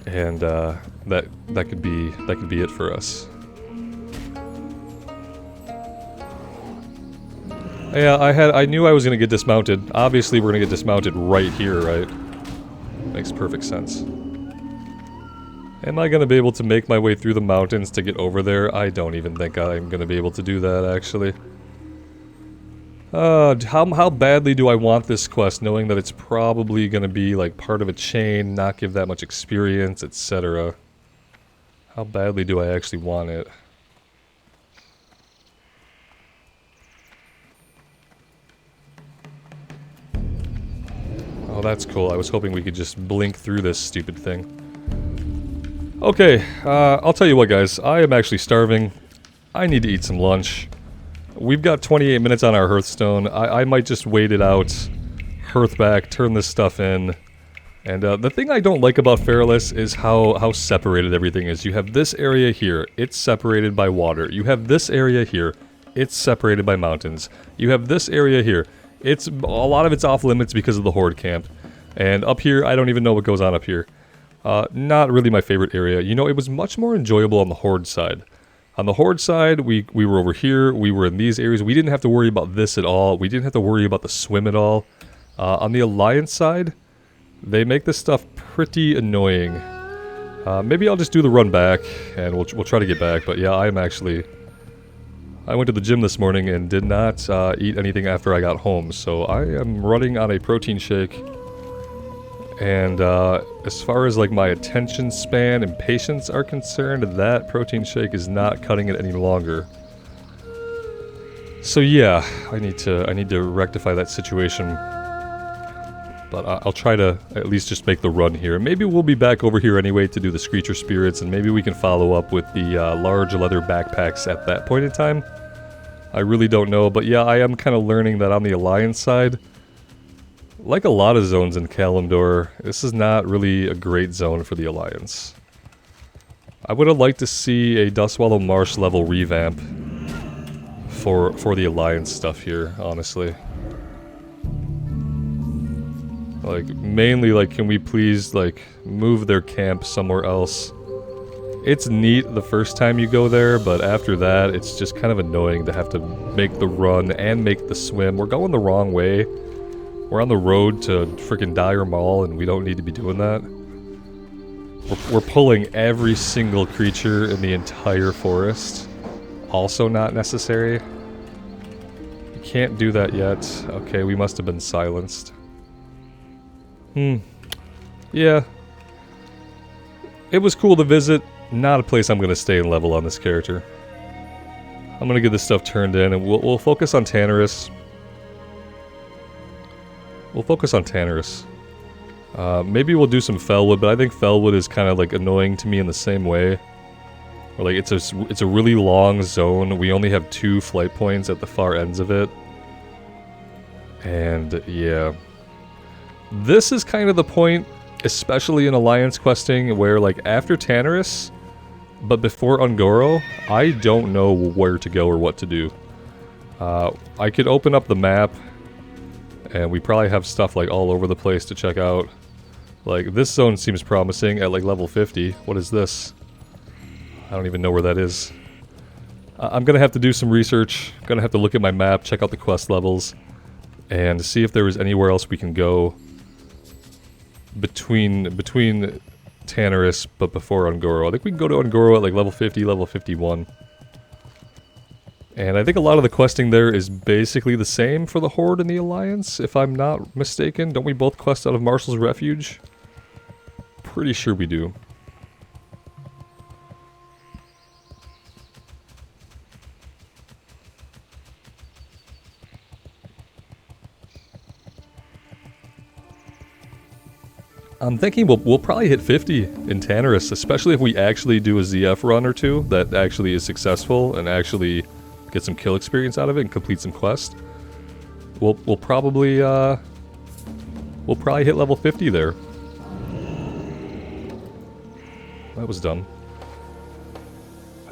And that could be it for us. Yeah, I knew I was going to get dismounted. Obviously we're going to get dismounted right here, right? Makes perfect sense. Am I going to be able to make my way through the mountains to get over there? I don't even think I'm going to be able to do that, actually. How badly do I want this quest, knowing that it's probably going to be like part of a chain, not give that much experience, etc. How badly do I actually want it? Oh, that's cool. I was hoping we could just blink through this stupid thing. Okay, I'll tell you what, guys. I am actually starving. I need to eat some lunch. We've got 28 minutes on our Hearthstone. I might just wait it out, hearth back, turn this stuff in, And the thing I don't like about Feralus is how separated everything is. You have this area here, it's separated by water. You have this area here, it's separated by mountains. You have this area here, a lot of it's off limits because of the Horde camp. And up here, I don't even know what goes on up here. Not really my favorite area. You know, it was much more enjoyable on the Horde side. On the Horde side, we were over here, we were in these areas. We didn't have to worry about this at all. We didn't have to worry about the swim at all. On the Alliance side, they make this stuff pretty annoying. Maybe I'll just do the run back, and we'll try to get back. But yeah, I went to the gym this morning and did not eat anything after I got home. So I am running on a protein shake. And as far as like my attention span and patience are concerned, that protein shake is not cutting it any longer. So yeah, I need to rectify that situation. But I'll try to at least just make the run here. Maybe we'll be back over here anyway to do the Screecher Spirits, and maybe we can follow up with the large leather backpacks at that point in time. I really don't know, but yeah, I am kind of learning that on the Alliance side, like a lot of zones in Kalimdor, this is not really a great zone for the Alliance. I would have liked to see a Dustwallow Marsh level revamp for the Alliance stuff here, honestly. Like, mainly, like, can we please, like, move their camp somewhere else? It's neat the first time you go there, but after that, it's just kind of annoying to have to make the run and make the swim. We're going the wrong way. We're on the road to frickin' Dire Maul, and we don't need to be doing that. We're pulling every single creature in the entire forest. Also not necessary. You can't do that yet. Okay, we must have been silenced. Yeah. It was cool to visit. Not a place I'm going to stay and level on this character. I'm going to get this stuff turned in, and we'll focus on Tannerus. We'll focus on Tannerus. Maybe we'll do some Felwood, but I think Felwood is kind of like annoying to me in the same way. Or like it's a really long zone. We only have 2 flight points at the far ends of it. And yeah. This is kind of the point, especially in Alliance questing, where like after Tannerus, but before Ungoro, I don't know where to go or what to do. I could open up the map, and we probably have stuff like all over the place to check out. Like this zone seems promising at like level 50. What is this? I don't even know where that is. I'm gonna have to do some research. Gonna have to look at my map, check out the quest levels, and see if there is anywhere else we can go between Tannerus but before Ungoro. I think we can go to Ungoro at like level 50, level 51. And I think a lot of the questing there is basically the same for the Horde and the Alliance, if I'm not mistaken. Don't we both quest out of Marshall's Refuge? Pretty sure we do. I'm thinking we'll probably hit 50 in Tannerus, especially if we actually do a ZF run or two that actually is successful and actually get some kill experience out of it and complete some quests. We'll probably hit level 50 there. That was dumb.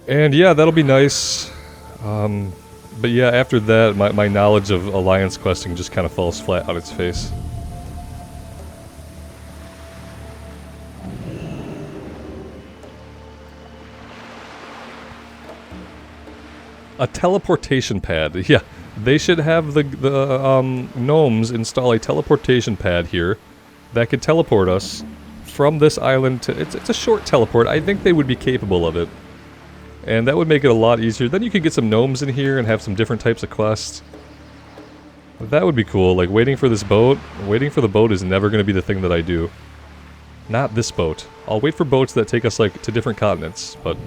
And yeah, that'll be nice. But yeah, after that, my knowledge of Alliance questing just kind of falls flat on its face. A teleportation pad. Yeah, they should have the gnomes install a teleportation pad here that could teleport us from this island to... It's a short teleport. I think they would be capable of it. And that would make it a lot easier. Then you could get some gnomes in here and have some different types of quests. That would be cool. Like, waiting for this boat. Waiting for the boat is never going to be the thing that I do. Not this boat. I'll wait for boats that take us, like, to different continents, but...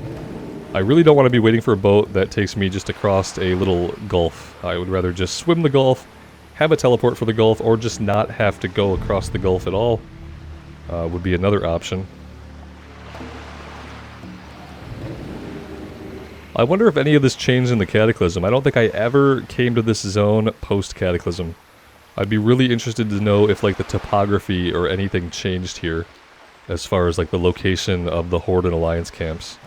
I really don't want to be waiting for a boat that takes me just across a little gulf. I would rather just swim the gulf, have a teleport for the gulf, or just not have to go across the gulf at all. Would be another option. I wonder if any of this changed in the Cataclysm. I don't think I ever came to this zone post-Cataclysm. I'd be really interested to know if like the topography or anything changed here as far as like the location of the Horde and Alliance camps.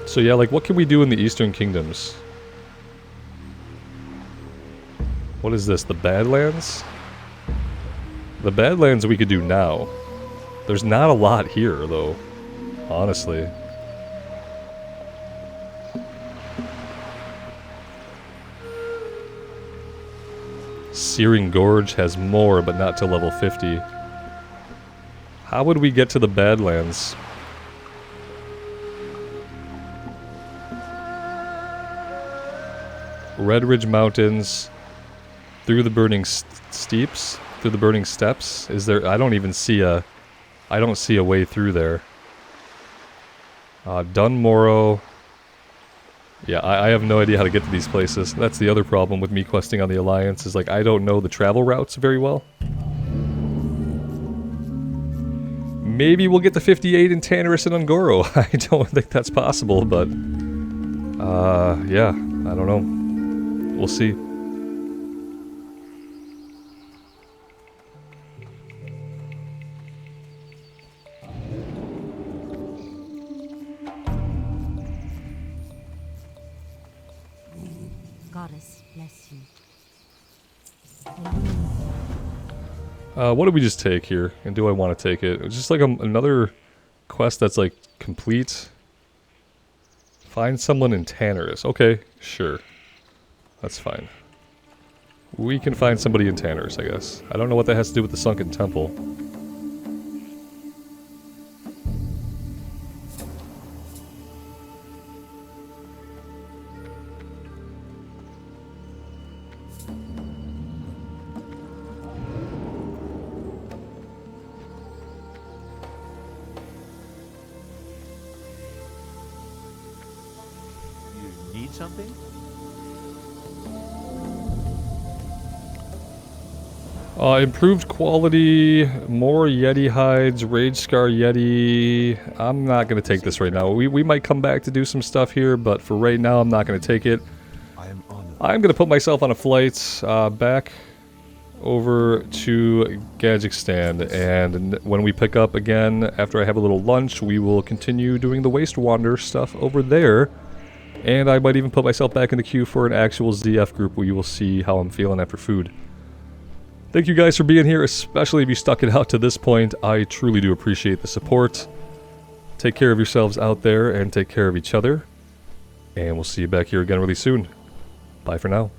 So yeah, like what can we do in the Eastern Kingdoms? What is this, the Badlands? The Badlands we could do now. There's not a lot here though, honestly. Searing Gorge has more, but not to level 50. How would we get to the Badlands? Red Ridge Mountains, through the burning steeps, through the burning steppes. Is there? I don't even see a. I don't see a way through there. Dunmorrow. Yeah, I have no idea how to get to these places. That's the other problem with me questing on the Alliance, is like I don't know the travel routes very well. Maybe we'll get to 58 in Tannerus and Ungoro. I don't think that's possible, but yeah, I don't know. We'll see. Goddess bless you. What did we just take here? And do I want to take it? It's just like another quest that's like complete. Find someone in Tannerus. Okay, sure. That's fine. We can find somebody in Tannerus, I guess. I don't know what that has to do with the Sunken Temple. Something? Improved quality, more Yeti hides, Rage Scar Yeti. I'm not going to take this right now. We might come back to do some stuff here, but for right now I'm not going to take it. I'm going to put myself on a flight back over to Gadgekstan, and when we pick up again, after I have a little lunch, we will continue doing the Waste Wander stuff over there. And I might even put myself back in the queue for an actual ZF group where you will see how I'm feeling after food. Thank you guys for being here, especially if you stuck it out to this point. I truly do appreciate the support. Take care of yourselves out there and take care of each other. And we'll see you back here again really soon. Bye for now.